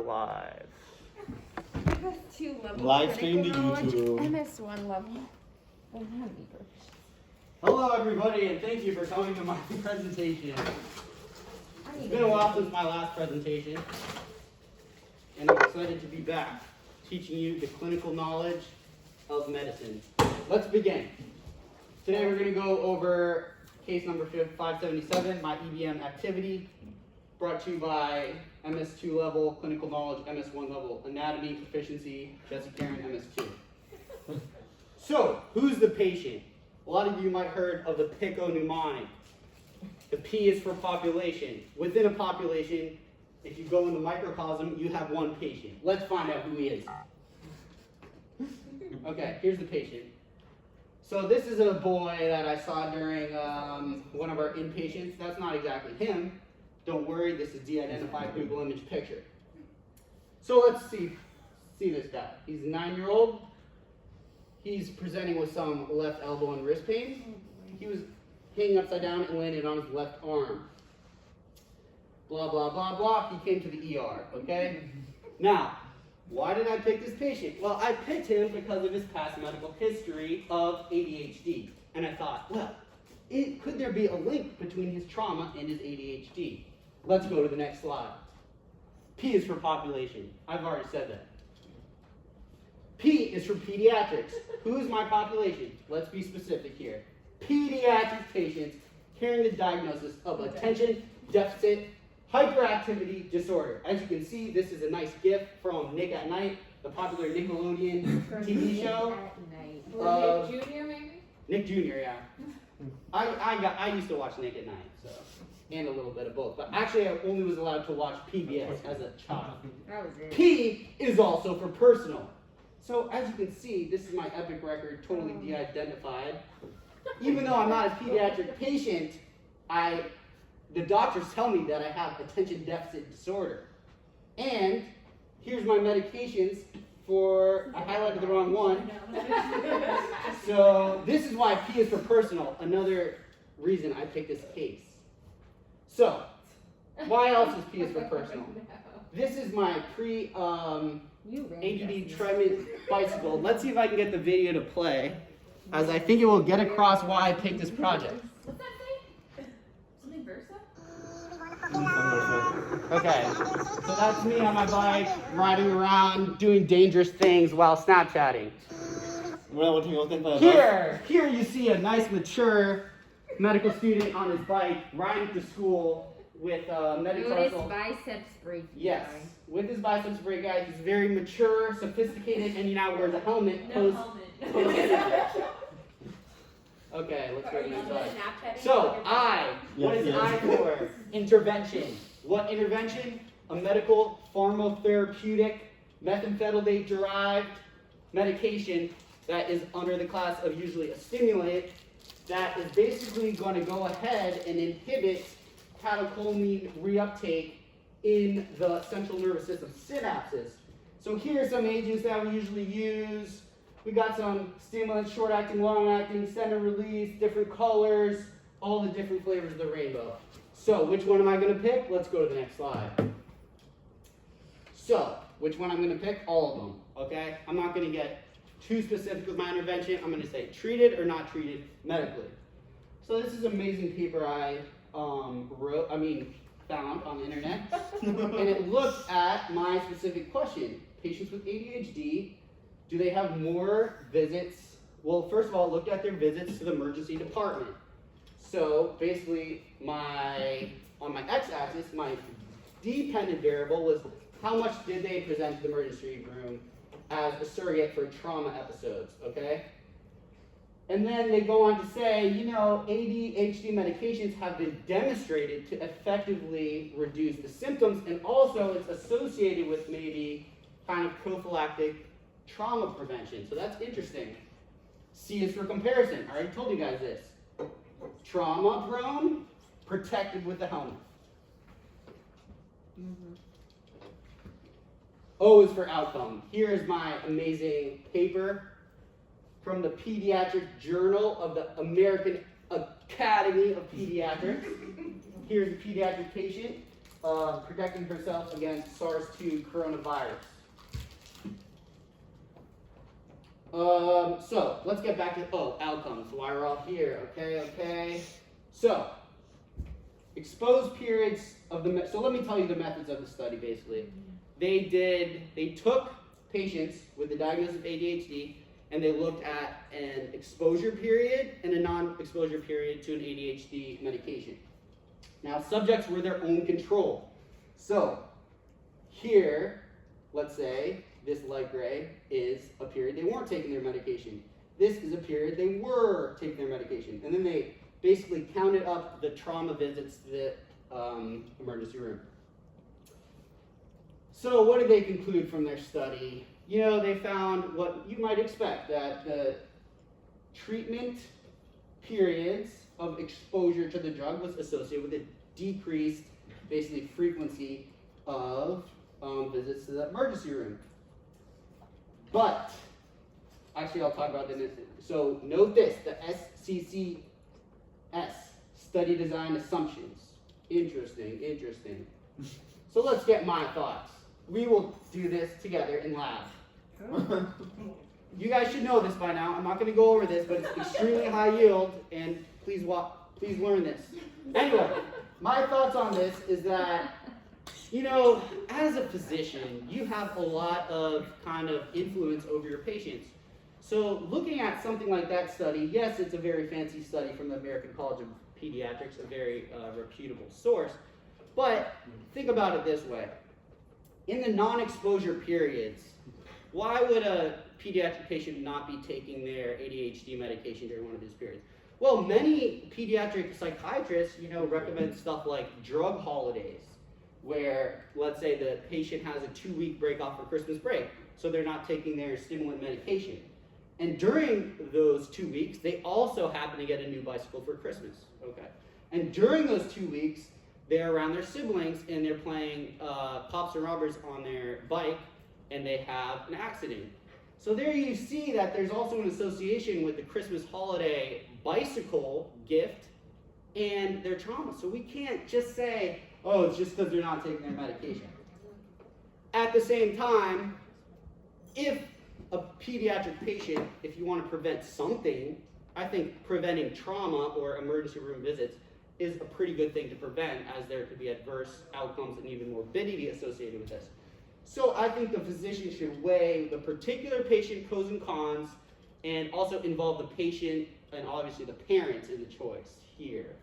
live. MS2 level. Live stream to critical knowledge, YouTube. MS1 level. Hello everybody, and thank you for coming to my presentation. It's been a while since my last presentation, and I'm excited to be back, teaching you the clinical knowledge of medicine. Let's begin. Today we're going to go over case number 577, my EBM activity, brought to you by MS2 level clinical knowledge, MS1 level anatomy proficiency, Jesse Karen, MS2. So, who's the patient? A lot of you might have heard of the picognomonic. The P is for population. Within a population, if you go in the microcosm, you have one patient. Let's find out who he is. Okay, here's the patient. So this is a boy that I saw during one of our inpatients. That's not exactly him. Don't worry, this is de-identified Google image picture. So let's see this guy. He's a 9-year-old. He's presenting with some left elbow and wrist pain. He was hanging upside down and landed on his left arm. Blah, blah, blah, blah. He came to the ER, okay? Now, why did I pick this patient? Well, I picked him because of his past medical history of ADHD. And I thought, well, could there be a link between his trauma and his ADHD? Let's go to the next slide. P is for population. I've already said that. P is for pediatrics. Who is my population? Let's be specific here. Pediatric patients carrying the diagnosis of attention deficit hyperactivity disorder. As you can see, this is a nice GIF from Nick at Night, the popular Nickelodeon TV show. Nick Jr. maybe? Nick Jr. Yeah. I used to watch Nick at Night, so, and a little bit of both. But actually, I only was allowed to watch PBS as a child. That was it. P is also for personal. So as you can see, this is my epic record, totally de-identified. Even though I'm not a pediatric patient, the doctors tell me that I have attention deficit disorder. And here's my medications for, I highlighted the wrong one. So this is why P is for personal, another reason I picked this case. So, why else is P is for personal? This is my ADD treadmill bicycle. Let's see if I can get the video to play, as I think it will get across why I picked this project. What's that thing? Something Versa? Okay, so that's me on my bike, riding around, doing dangerous things while Snapchatting. Here you see a nice, mature medical student on his bike, riding to school with metatarsal. With his biceps break. Yes, with his biceps break, guys. He's very mature, sophisticated, and he now wears a helmet. Okay, let's go to the next slide. So, I. What is I for? Intervention. What intervention? A medical pharmacotherapeutic methamphetamine-derived medication that is under the class of usually a stimulant that is basically going to go ahead and inhibit catecholamine reuptake in the central nervous system synapses. So here are some agents that we usually use. We got some stimulants, short-acting, long-acting, center release, different colors, all the different flavors of the rainbow. So which one am I going to pick? Let's go to the next slide. So which one I'm going to pick? All of them, okay? I'm not going to get too specific with my intervention. I'm going to say treated or not treated medically. So this is an amazing paper I found on the internet. And it looked at my specific question. Patients with ADHD, do they have more visits? Well, first of all, it looked at their visits to the emergency department. So basically, on my x-axis, my dependent variable was how much did they present to the emergency room as a surrogate for trauma episodes, okay? And then they go on to say, you know, ADHD medications have been demonstrated to effectively reduce the symptoms, and also it's associated with maybe kind of prophylactic trauma prevention. So that's interesting. C is for comparison. I already told you guys this. Trauma prone, protected with the helmet. O is for outcome. Here is my amazing paper from the Pediatric Journal of the American Academy of Pediatrics. Here's a pediatric patient. protecting herself against SARS-2 coronavirus. So let's get back to outcomes. Why we're all here? Okay. So exposed periods of the. So let me tell you the methods of the study. Basically, they took patients with the diagnosis of ADHD and they looked at an exposure period and a non-exposure period to an ADHD medication. Now, subjects were their own control. So here, let's say this light gray is a period they weren't taking their medication. This is a period they were taking their medication. And then they basically counted up the trauma visits to the emergency room. So what did they conclude from their study? You know, they found what you might expect, that the treatment periods of exposure to the drug was associated with a decreased, basically, frequency of visits to the emergency room. But, actually I'll talk about this. So note this, the SCCS, Study Design Assumptions. Interesting. So let's get my thoughts. We will do this together in lab. You guys should know this by now. I'm not going to go over this, but it's extremely high yield, and please learn this. Anyway, my thoughts on this is that, you know, as a physician, you have a lot of kind of influence over your patients. So looking at something like that study, yes, it's a very fancy study from the American College of Pediatrics, a very reputable source, but think about it this way. In the non-exposure periods, why would a pediatric patient not be taking their ADHD medication during one of these periods? Well, many pediatric psychiatrists, recommend stuff like drug holidays, where, let's say, the patient has a 2-week break off for Christmas break, so they're not taking their stimulant medication. And during those 2 weeks, they also happen to get a new bicycle for Christmas, okay? And during those 2 weeks, they're around their siblings and they're playing pops and rubbers on their bike, and they have an accident. So there you see that there's also an association with the Christmas holiday bicycle gift and their trauma. So we can't just say, oh, it's just because they're not taking their medication. At the same time, if a pediatric patient, if you want to prevent something, I think preventing trauma or emergency room visits is a pretty good thing to prevent, as there could be adverse outcomes and even morbidity associated with this. So I think the physician should weigh the particular patient pros and cons, and also involve the patient and obviously the parents in the choice here.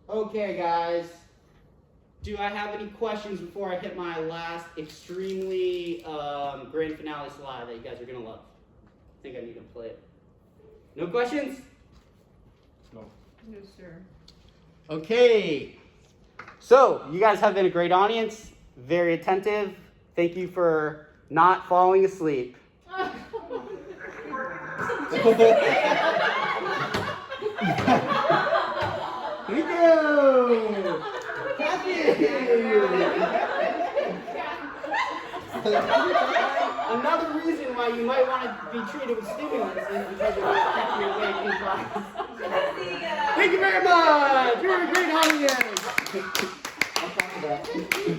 Okay, guys. Do I have any questions before I hit my last extremely grand finale slide that you guys are going to love? I think I need to play it. No questions? No. No, sir. Okay. So, you guys have been a great audience, very attentive. Thank you for not falling asleep. Thank you. Another reason why you might want to be treated with stimulants is because it will keep you awake in class. Thank you very much. You're a great audience. I'll talk about it.